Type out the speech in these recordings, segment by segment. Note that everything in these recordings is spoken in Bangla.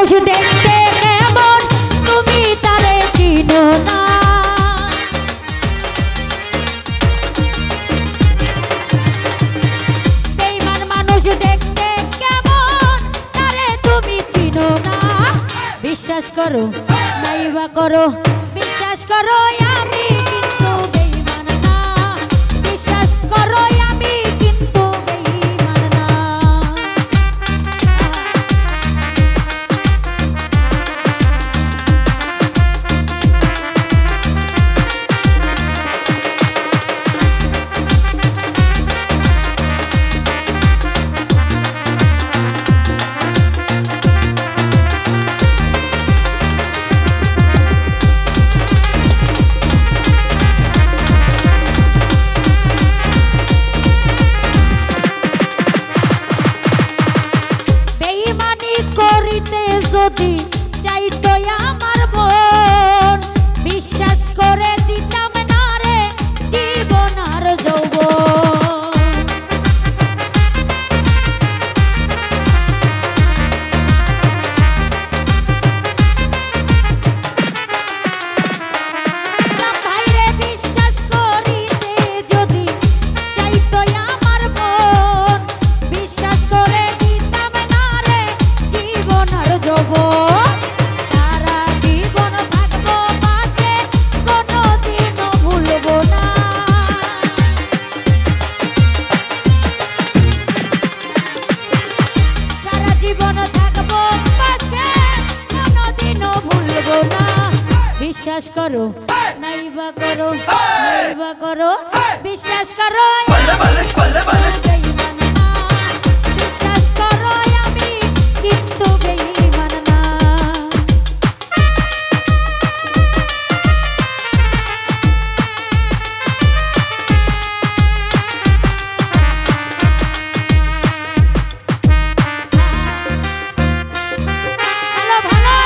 মানুষ দেখতে কেমন তুমি তারে চিনো না। বেঈমান মানুষ দেখতে কেমন তারে তুমি চিনো না। বিশ্বাস করো নাইবা করো, বিশ্বাস করো আমি কিন্তু বেঈমান না। বিশ্বাস করো আমি কিন্তু বেঈমান না। যদি চাইতো আমার মন, বিশ্বাস করে দিতাম না রে জীবন আর যৌবন। ভাইরে বিশ্বাস করিতে যদি চাইতো আমার মন, বিশ্বাস করে দিতাম না রে জীবন আর যৌবন। সারা জীবন থাকবো পাশে, কোনোদিনও ভুলবো না। সারা জীবন থাকবো পাশে, কোনোদিনও ভুলবো না। বিশ্বাস করো নাইবা করো, নাইবা করো, বিশ্বাস করো বেঈমান না। বিশ্বাস করো আমি কিন্তু বেঈমান না। ভালো ভালো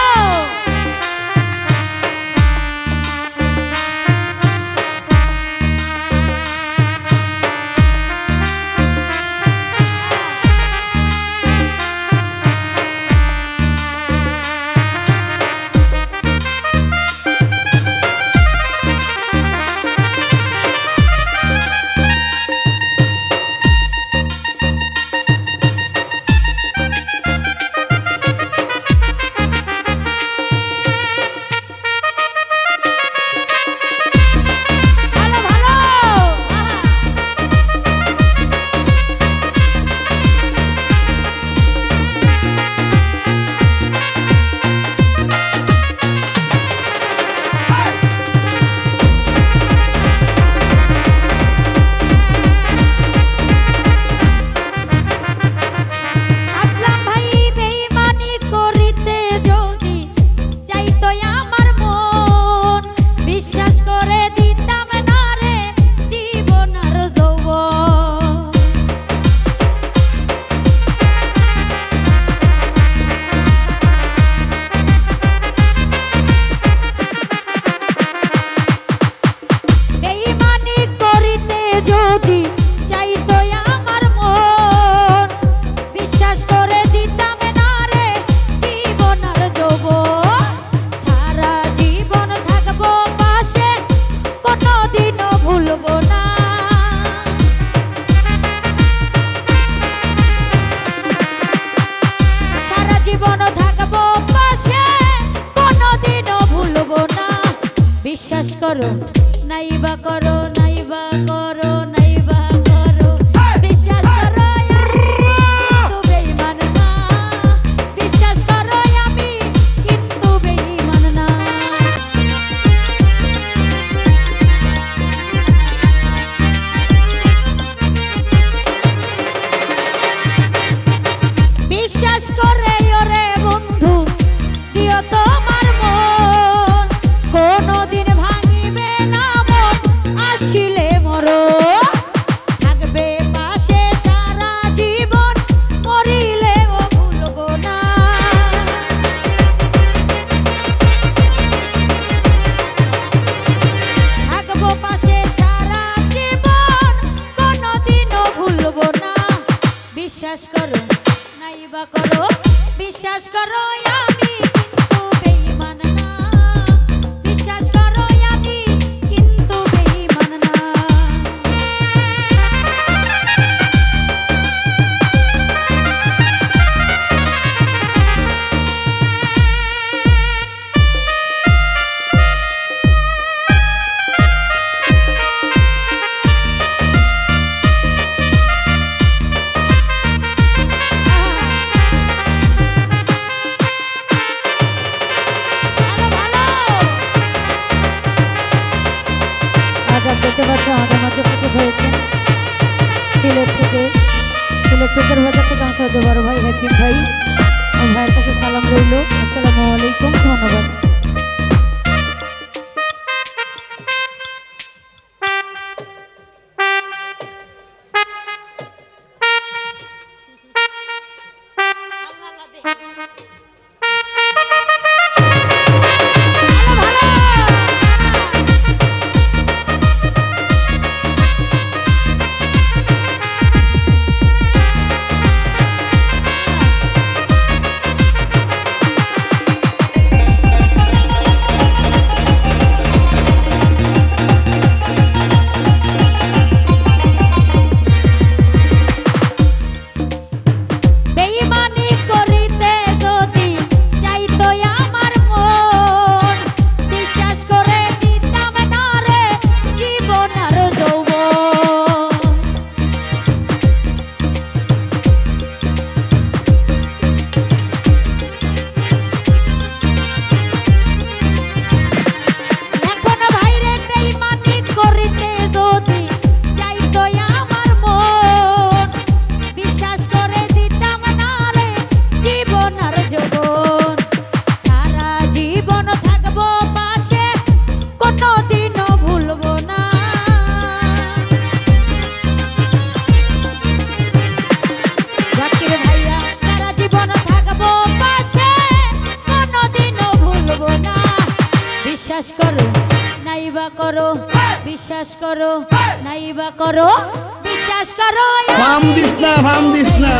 বিশ্বাস করো নাইবা করো, নাইবা করো, নাইবা করো, বিশ্বাস করো কিন্তু বেঈমান না। বিশ্বাস করো আমি কিন্তু বেঈমান না। বিশ্বাস করে ওরে বন্ধু দিও তোমার মন, কোনদিন ভাঙিবে না মন আসিলে মরণ। থাকবে পাশে সারা জীবন, মরিলেও ভুলবো না। থাকবো পাশে সারা জীবন, কোনদিনও ভুলবো না। বিশ্বাস করো নাইবা করো, বিশ্বাস করো আমি জাকির ভাই ভাইয়ের কাছে সালাম রইল। আসসালামু আলাইকুম, ধন্যবাদ। বিশ্বাস করো নাইবা করো, বিশ্বাস করো নাইবা করো, বিশ্বাস করো। ফাম দিস না, ফাম দিস না।